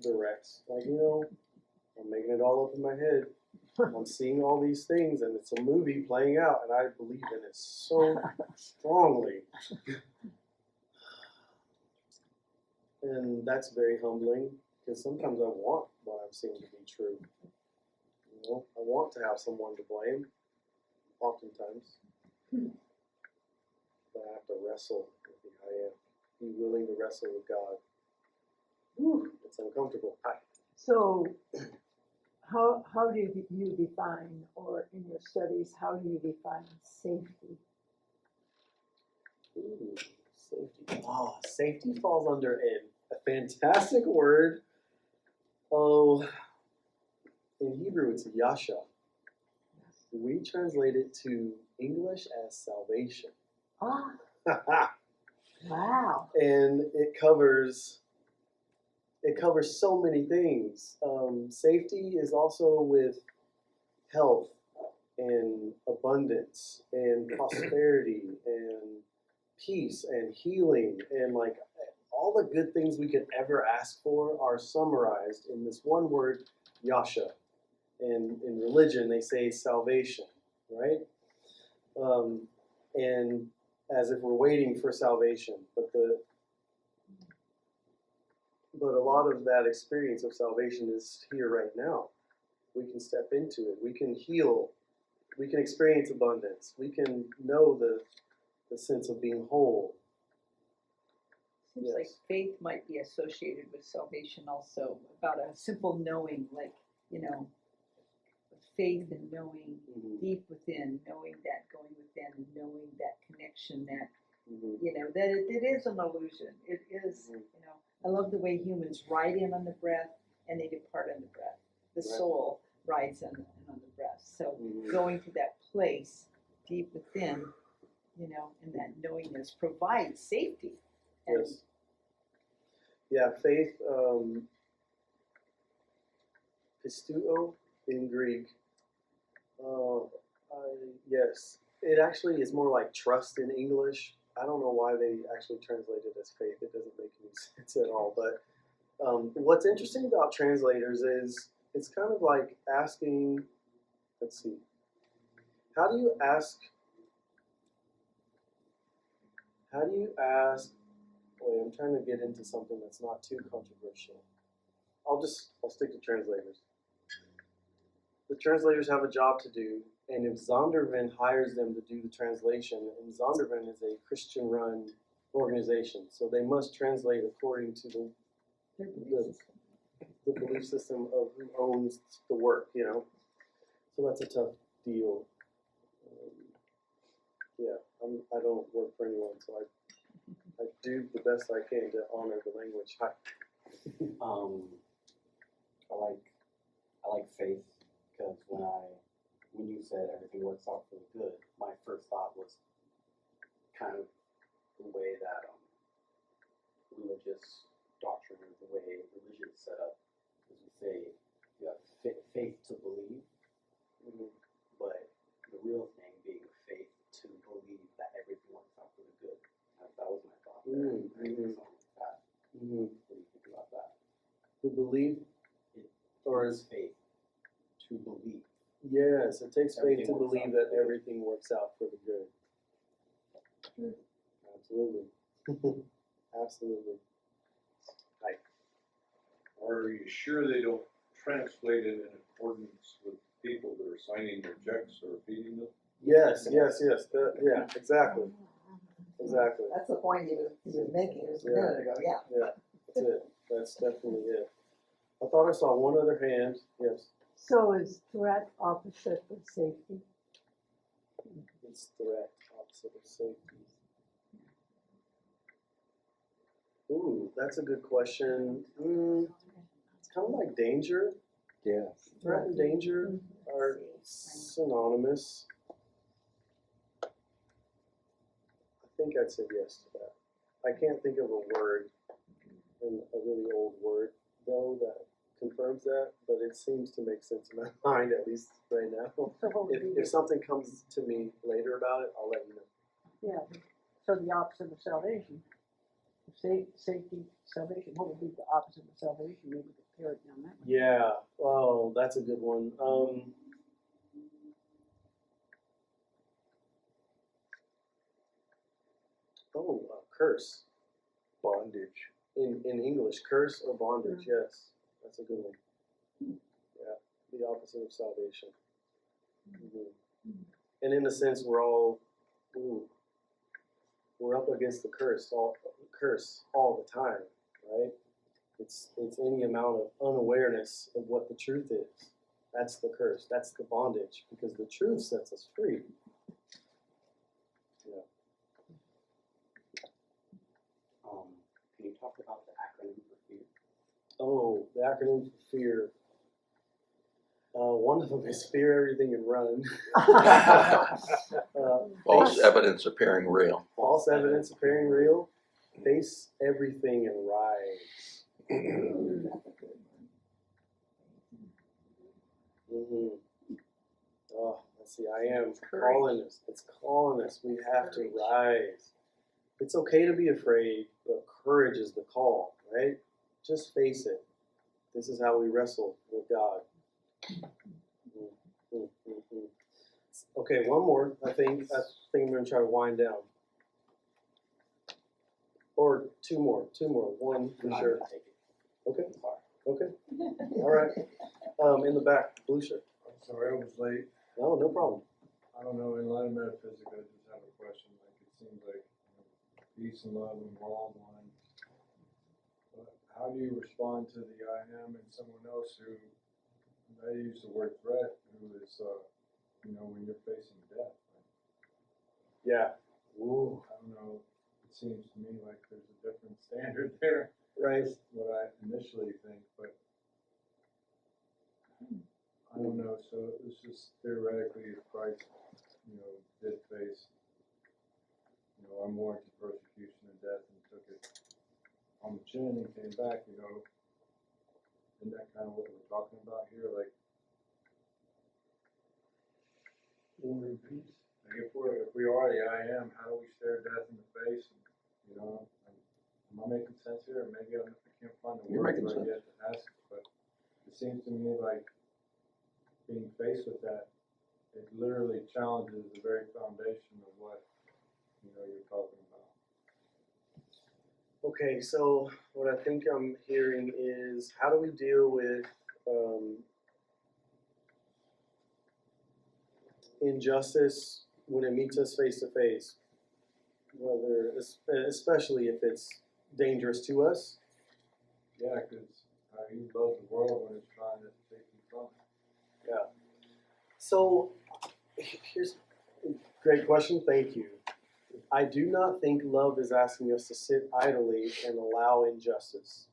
direct. Like, I'm making it all up in my head. I'm seeing all these things and it's a movie playing out and I believe in it so strongly. And that's very humbling because sometimes I want what I'm seeing to be true. I want to have someone to blame, oftentimes. But I have to wrestle with the I am. Be willing to wrestle with God. Whew, it's uncomfortable. So, how do you define, or in your studies, how do you define safety? Ooh, safety. Safety falls under a fantastic word Oh, in Hebrew it's yasha. We translate it to English as salvation. Ah, And wow. it covers so many things. Safety is also with health and abundance and prosperity and peace and healing and like all the good things we could ever ask for are summarized in this one word, yasha. And in religion, they say salvation, right? And as if we're waiting for salvation, but a lot of that experience of salvation is here right now. We can step into it. We can heal. We can experience abundance. We can know the sense of being whole. Seems like faith might be associated with salvation also, about a simple knowing, like, you know, faith and knowing deep within, knowing that going within, knowing that connection, that, you know, that it is an illusion. It is, you know, I love the way humans ride in on the breath and they depart on the breath. The soul rides in on the breath. So going to that place deep within, you know, and that knowingness provides safety. And Yes. Yeah, faith, pisteuo in Greek. Yes, it actually is more like trust in English. I don't know why they actually translate it as faith. It doesn't make any sense at all. But what's interesting about translators is it's kind of like asking, let's see, how do you ask, wait, I'm trying to get into something that's not too controversial. I'll stick to translators. The translators have a job to do, and if Zondervan hires them to do the translation, and Zondervan is a Christian-run organization, so they must translate according to the belief system of who owns the work, you know. So that's a tough deal. I don't work for anyone, so I do the best I can to honor the language. I like faith because when you said everything works out for the good, my first thought was kind of the way that religious doctrine, the way religion is set up, is we say you have faith to believe, but the real thing being faith to believe that everything works out for the good. That was my thought. What do you think about that? To believe, Or is faith to believe? yes, it takes faith to Everything works believe out that for the good. everything works out for the good. Absolutely. Absolutely. Are you sure they don't translate it in accordance with people that are signing their checks or feeding them? Yes. Yeah, exactly. Exactly. That's the point he was making just a minute ago, yeah. Yeah, that's it. That's definitely it. I thought I saw one other hand. Yes. So is threat opposite of safety? It's threat, opposite of safety. Ooh, that's a good question. It's kind of like danger. Yeah. Threat and danger are synonymous. I think I'd say yes to that. I can't think of a word, and a really old word, though, that confirms that, but it seems to make sense in my mind, at least right now. So what would be If something comes to me later about it, I'll let you know. yeah, so the opposite of salvation. Safety, salvation, what would be the opposite of salvation? Maybe we could pare it down that way. Yeah, oh, that's a good one. Curse. Bondage. In English, curse or bondage, yes. That's a good one. Yeah, the opposite of salvation. And in a sense, we're up against the curse all the time, right? It's any amount of unawareness of what the truth is. That's the curse. That's the bondage, because the truth sets us free. Yeah. Can you talk about the acronym for fear? Oh, the acronym for fear. One of them is fear everything and run. False Face- evidence appearing real. False evidence appearing real. Face everything and rise. Mm-hmm. Oh, let's see. I am calling us. It's calling us. We have to rise. It's okay to be afraid, but courage is the call, right? Just face it. This is how we wrestle with God. Okay, one more. I think I'm going to try to wind down. Or two more. One for sure. Okay. Okay. All right. In the back, blue shirt. I'm sorry I was late. No, no problem. I don't know, in light of metaphysics, I just have a question. Like, it seems like peace and love and we're all one. But how do you respond to the I am and someone else who, I use the word threat, who is, when you're facing death? Yeah. Ooh. I don't know, it seems to me like there's a different standard there. Right. That's what I initially think, but I don't know. So it's just theoretically, if Christ, did face, unwarranted persecution and death and took it on the chin and came back, isn't that kind of what we're talking about here? Like, if we are the I am, how do we stare death in the face? And, am I making sense here? Or maybe I can't find the You're words making right sense. yet to ask it, but it seems to me like being faced with that, it literally challenges the very foundation of what you're talking about. Okay, so what I think I'm hearing is, how do we deal with injustice when it meets us face to face? Whether, especially if it's dangerous to us. Yeah, because you love the world when it's trying to take you from it. Yeah. So here's a great question. Thank you. I do not think love is asking us to sit idly and allow injustice.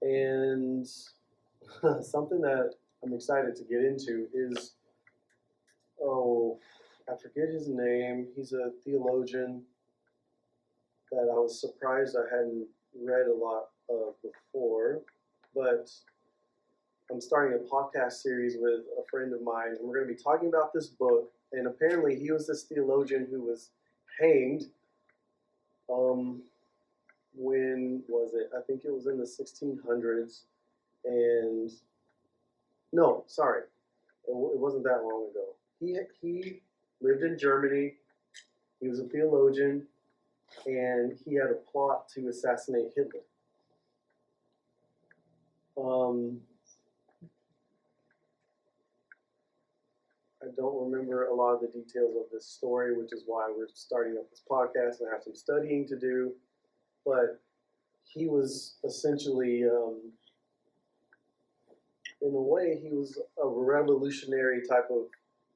And something that I'm excited to get into is, I forget his name. He's a theologian that I was surprised I hadn't read a lot of before, but I'm starting a podcast series with a friend of mine, and we're going to be talking about this book. And apparently, he was this theologian who was hanged. When was it? I think it was in the 1600s. And no, sorry, it wasn't that long ago. He lived in Germany. He was a theologian, and he had a plot to assassinate Hitler. I don't remember a lot of the details of this story, which is why we're starting up this podcast and I have some studying to do. But he was essentially, in a way, he was a revolutionary type of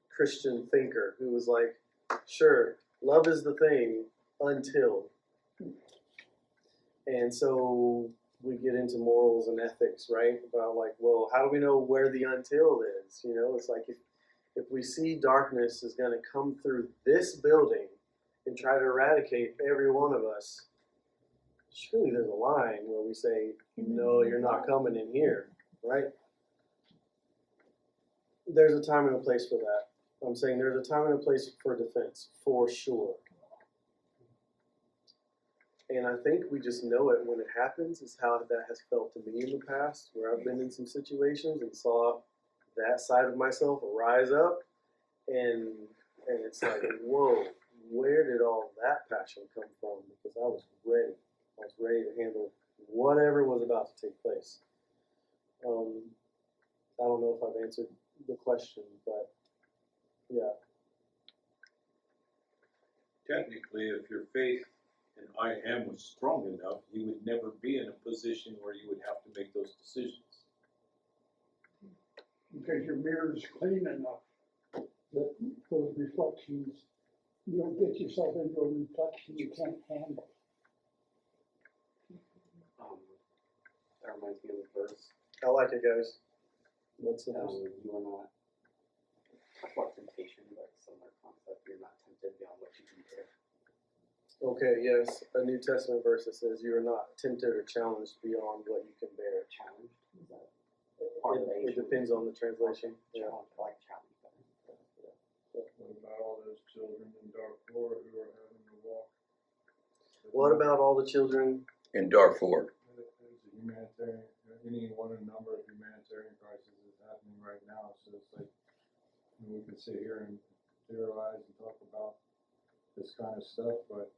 Christian thinker who was like, sure, love is the thing until. And so we get into morals and ethics, right? About like, well, how do we know where the until is? It's like if we see darkness is going to come through this building and try to eradicate every one of us, surely there's a line where we say, no, you're not coming in here, right? There's a time and a place for that. I'm saying there's a time and a place for defense, for sure. And I think we just know it when it happens, is how that has felt to me in the past, where I've been in some situations and saw that side of myself rise up, and it's like, whoa, where did all that passion come from? Because I was ready. I was ready to handle whatever was about to take place. I don't know if I've answered the question, but yeah. Technically, if your faith in I am was strong enough, you would never be in a position where you would have to make those decisions. Because your mirror is clean enough that those reflections, you don't get yourself into a reflection you can't handle. That reminds me of a verse. I like it, guys. What's the verse? You are not, talk about temptation, but similar concept. You're not tempted beyond what you can bear. Okay, yes, a New Testament verse that says you are not tempted or challenged beyond what you can bear. Challenged? Is that It depends on the translation. Yeah. challenge? I like challenge better. What about all those children in Darfur who are having to walk? What about all the children? In Darfur. There's a humanitarian, any one of a number of humanitarian crises is happening right now, so it's like, we could sit here and theorize and talk about this kind of stuff, but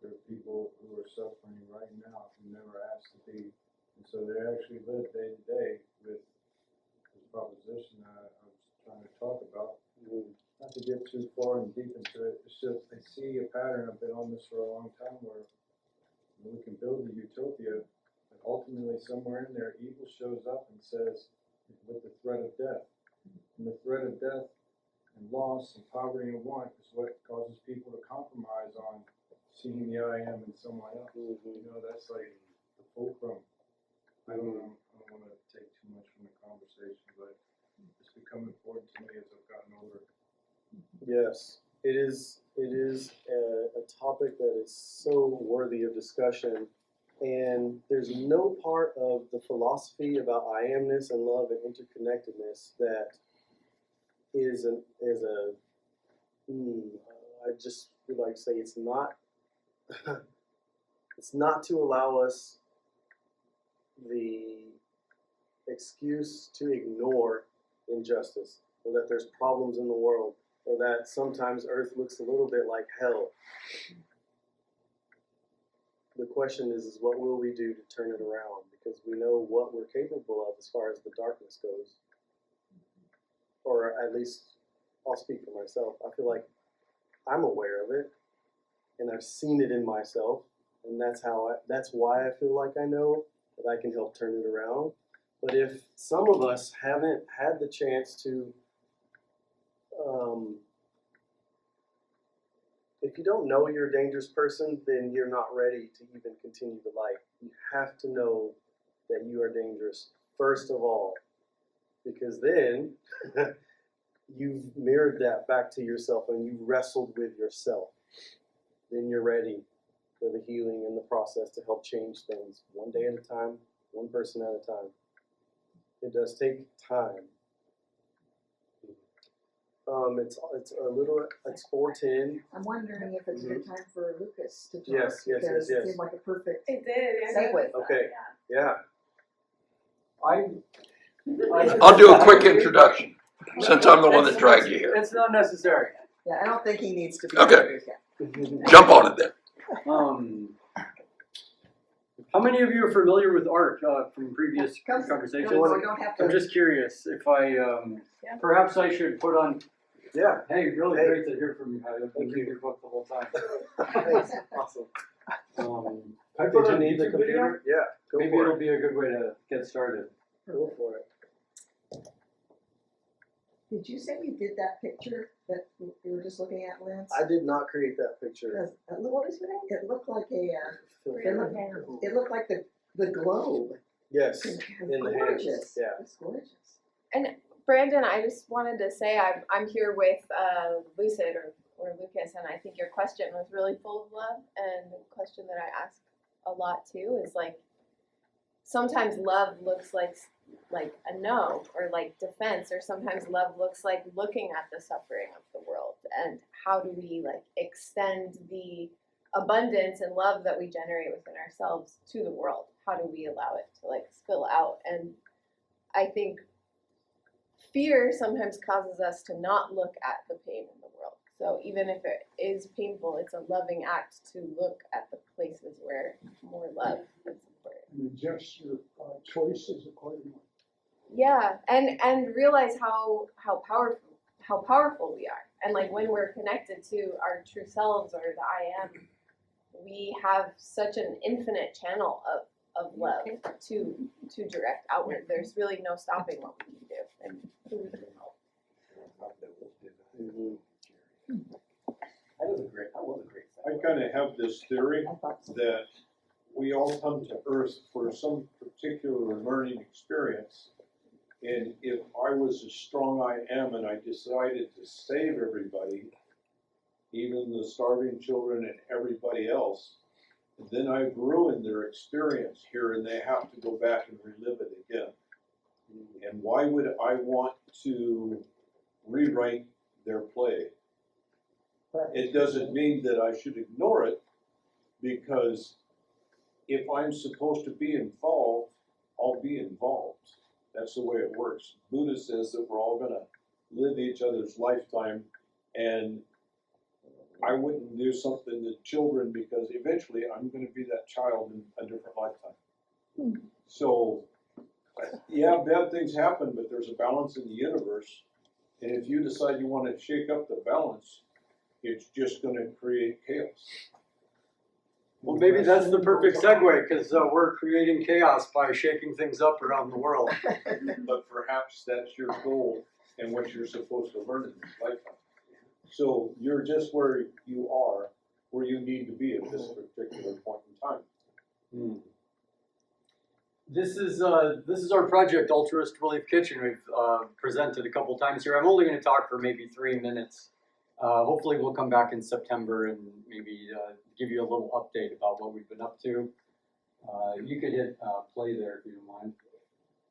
there are people who are suffering right now who never asked to be, and so they actually live day to day with this proposition that I was trying to talk about. Not to get too far and deep into it, it's just I see a pattern. I've been on this for a long time where we can build a utopia, but ultimately somewhere in there, evil shows up and says, with the threat of death. And the threat of death and loss and poverty and want is what causes people to compromise on seeing the I am in someone else. You know, that's like the fulcrum. I don't want to take too much from the conversation, but it's become important to me as I've gotten older. Yes, it is. It is a topic that is so worthy of discussion, and there's no part of the philosophy about I amness and love and interconnectedness that is a. I just would like to say it's not. It's not to allow us the excuse to ignore injustice, or that there's problems in the world, or that sometimes Earth looks a little bit like hell. The question is what will we do to turn it around? Because we know what we're capable of as far as the darkness goes. Or at least, I'll speak for myself. I feel like I'm aware of it, and I've seen it in myself, and that's why I feel like I know that I can help turn it around. But if some of us haven't had the chance to, if you don't know you're a dangerous person, then you're not ready to even continue the light. You have to know that you are dangerous, first of all, because then you've mirrored that back to yourself and you wrestled with yourself. Then you're ready for the healing and the process to help change things one day at a time, one person at a time. It does take time. It's 4:10. I'm wondering if it's a good time for Lucas to talk. Yes. Because it seemed like a perfect It did. segue. Okay. Yeah. I'll do a quick introduction, since I'm the one that dragged you here. It's not necessary. Yeah, I don't think he needs to be. Okay. introduced yet. Jump on it then. How many of you are familiar with art from previous conversations? No, we don't have to. I'm just curious if I, perhaps I should put on. Yeah. Hey, really Hey. great to hear from you. I've been Thank reading you. your book the whole time. Awesome. I Did you need the computer? Yeah. Go Maybe for it'll it. be a good way to get started. Go for it. Did you say you did that picture that you were just looking at, Lance? I did not create that picture. It looked like it looked like the globe. Yes. It's In the hands. gorgeous. Yeah. It's gorgeous. And Brandon, I just wanted to say I'm here with Lucid or Lucas, and I think your question was really full of love. And the question that I ask a lot too is like, sometimes love looks like a no or like defense, or sometimes love looks like looking at the suffering of the world, and how do we like extend the abundance and love that we generate within ourselves to the world? How do we allow it to like spill out? And I think fear sometimes causes us to not look at the pain in the world. So even if it is painful, it's a loving act to look at the places where more love is supported. And adjust your choices accordingly. Yeah, and realize how powerful we are, and like when we're connected to our true selves or the I am, we have such an infinite channel of love to direct outward. There's really no stopping what we can do and who we can help. That was a great I kind of have this theory that we all come to Earth for some particular learning experience. And if I was as strong I am and I decided to save everybody, even the starving children and everybody else, then I've ruined their experience here and they have to go back and relive it again. And why would I want to rewrite their play? It doesn't mean that I should ignore it, because if I'm supposed to be involved, I'll be involved. That's the way it works. Buddha says that we're all going to live each other's lifetime, and I wouldn't do something to children because eventually I'm going to be that child in a different lifetime. So, yeah, bad things happen, but there's a balance in the universe. And if you decide you want to shake up the balance, it's just going to create chaos. Well, maybe that's the perfect segue, because we're creating chaos by shaking things up around the world. But perhaps that's your goal and what you're supposed to learn in this lifetime. So you're just where you are, where you need to be at this particular point in time. This is our project, Altruist Relief Kitchen. We've presented a couple times here. I'm only going to talk for maybe 3 minutes. Hopefully we'll come back in September and maybe give you a little update about what we've been up to. You could hit play there if you don't mind.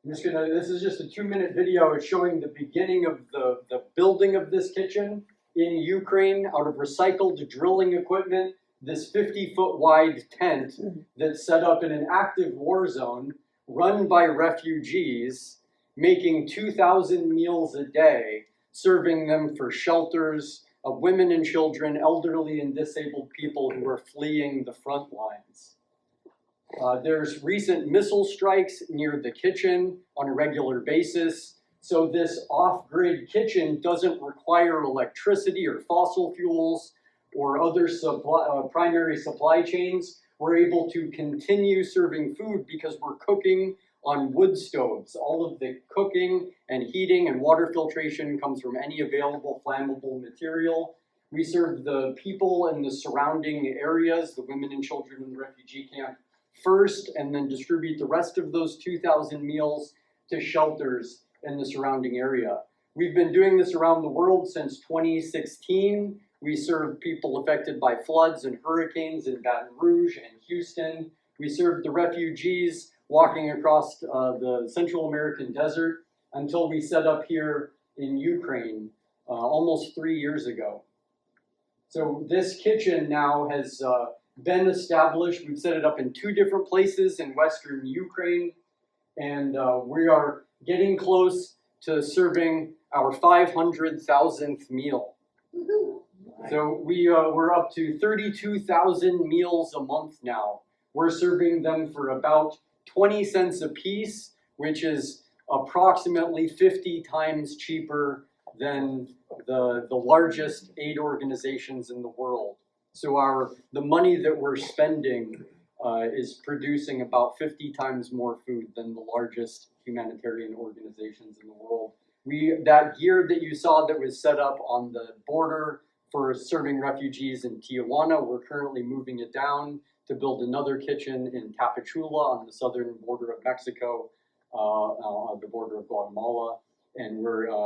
This is just a 2-minute video. It's showing the beginning of the building of this kitchen in Ukraine out of recycled drilling equipment. This 50-foot wide tent that's set up in an active war zone run by refugees, making 2,000 meals a day, serving them for shelters of women and children, elderly and disabled people who are fleeing the front lines. There's recent missile strikes near the kitchen on a regular basis, so this off-grid kitchen doesn't require electricity or fossil fuels or other primary supply chains. We're able to continue serving food because we're cooking on wood stoves. All of the cooking and heating and water filtration comes from any available flammable material. We serve the people in the surrounding areas, the women and children in the refugee camp first, and then distribute the rest of those 2,000 meals to shelters in the surrounding area. We've been doing this around the world since 2016. We serve people affected by floods and hurricanes in Baton Rouge and Houston. We served the refugees walking across the Central American desert until we set up here in Ukraine almost 3 years ago. So this kitchen now has been established. We've set it up in 2 different places in Western Ukraine, and we are getting close to serving our 500,000th meal. So we're up to 32,000 meals a month now. We're serving them for about 20 cents a piece, which is approximately 50 times cheaper than the largest aid organizations in the world. So the money that we're spending is producing about 50 times more food than the largest humanitarian organizations in the world. That gear that you saw that was set up on the border for serving refugees in Tijuana, we're currently moving it down to build another kitchen in Tapachula on the southern border of Mexico, on the border of Guatemala. And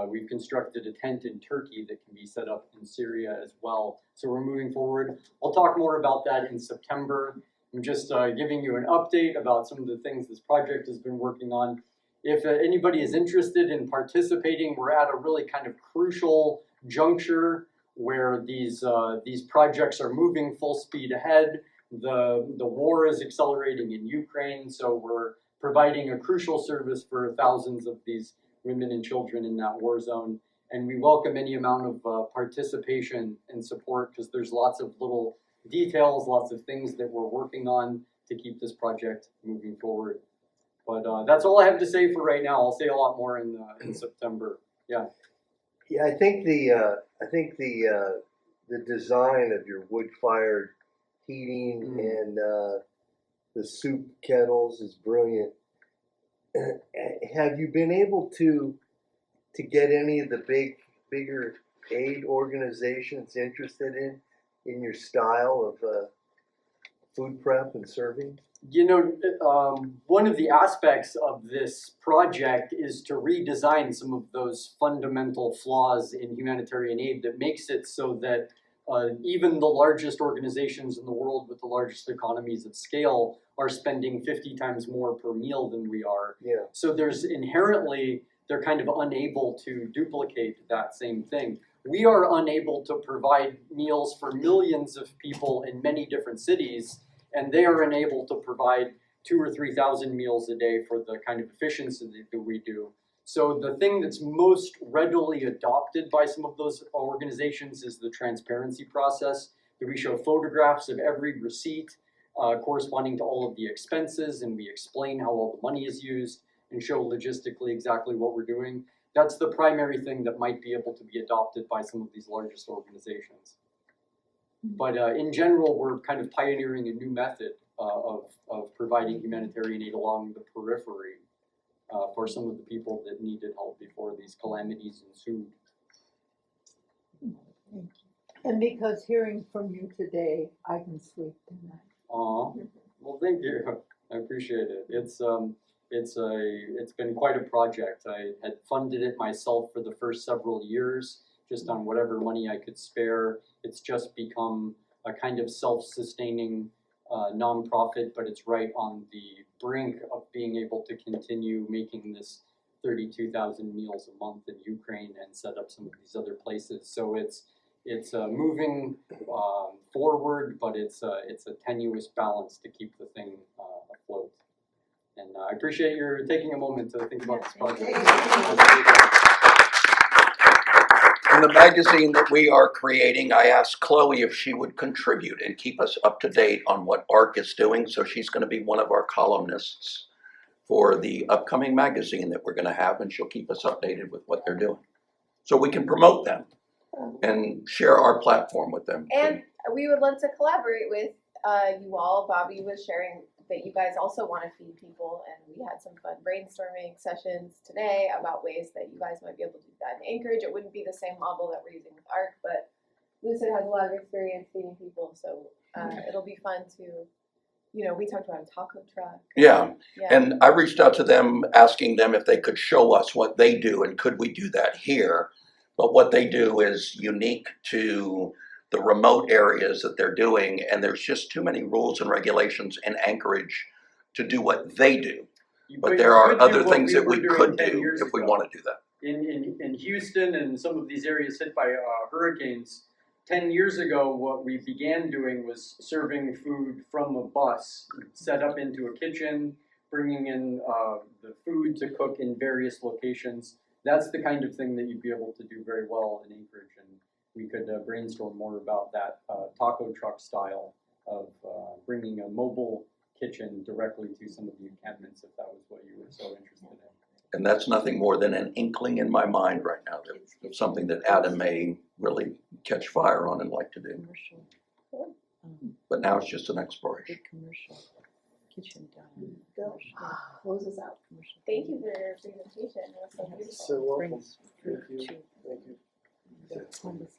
we've constructed a tent in Turkey that can be set up in Syria as well. So we're moving forward. I'll talk more about that in September. I'm just giving you an update about some of the things this project has been working on. If anybody is interested in participating, we're at a really kind of crucial juncture where these projects are moving full speed ahead. The war is accelerating in Ukraine, so we're providing a crucial service for thousands of these women and children in that war zone. And we welcome any amount of participation and support, because there's lots of little details, lots of things that we're working on to keep this project moving forward. But that's all I have to say for right now. I'll say a lot more in September. Yeah. Yeah, I think the design of your wood-fired heating and the soup kettles is brilliant. Have you been able to get any of the bigger aid organizations interested in your style food prep and serving? You know, one of the aspects of this project is to redesign some of those fundamental flaws in humanitarian aid that makes it so that even the largest organizations in the world with the largest economies of scale are spending 50 times more per meal than we are. Yeah. So there's inherently, they're kind of unable to duplicate that same thing. We are unable to provide meals for millions of people in many different cities, and they are unable to provide 2,000 or 3,000 meals a day for the kind of efficiency that we do. So the thing that's most readily adopted by some of those organizations is the transparency process, that we show photographs of every receipt corresponding to all of the expenses, and we explain how all the money is used and show logistically exactly what we're doing. That's the primary thing that might be able to be adopted by some of these largest organizations. But in general, we're kind of pioneering a new method of providing humanitarian aid along the periphery for some of the people that needed help before these calamities ensued. And because hearing from you today, I can sleep tonight. Well, thank you. I appreciate it. It's been quite a project. I had funded it myself for the first several years, just on whatever money I could spare. It's just become a kind of self-sustaining nonprofit, but it's right on the brink of being able to continue making this 32,000 meals a month in Ukraine and set up some of these other places. So it's moving forward, but it's a tenuous balance to keep the thing afloat. And I appreciate your taking a moment to think about this project. In the magazine that we are creating, I asked Chloe if she would contribute and keep us up to date on what ARC is doing. So she's going to be one of our columnists for the upcoming magazine that we're going to have, and she'll keep us updated with what they're doing. So we can promote them and share our platform with them. And we would love to collaborate with you all. Bobby was sharing that you guys also want to feed people, and we had some fun brainstorming sessions today about ways that you guys might be able to do that in Anchorage. It wouldn't be the same model that we're using with ARC, but Lucid has a lot of experience feeding people, so it'll be fun to, we talked about a taco truck. Yeah, and I reached out to them asking them if they could show us what they do and could we do that here. But what they do is unique to the remote areas that they're doing, and there's just too many rules and regulations in Anchorage to do what they do. But there are other things that we could do if we want to do that. In Houston and some of these areas hit by hurricanes, 10 years ago, what we began doing was serving food from a bus, set up into a kitchen, bringing in the food to cook in various locations. That's the kind of thing that you'd be able to do very well in Anchorage, and we could brainstorm more about that taco truck style of bringing a mobile kitchen directly to some of the encampments, if that was what you were so interested in. And that's nothing more than an inkling in my mind right now. That's something that Adam may really catch fire on and like to do. But now it's just an exploration. Kitchen done. Go. Close us out. Thank you for your presentation. It was so beautiful. So welcome. Thank you. Thank you. Columbus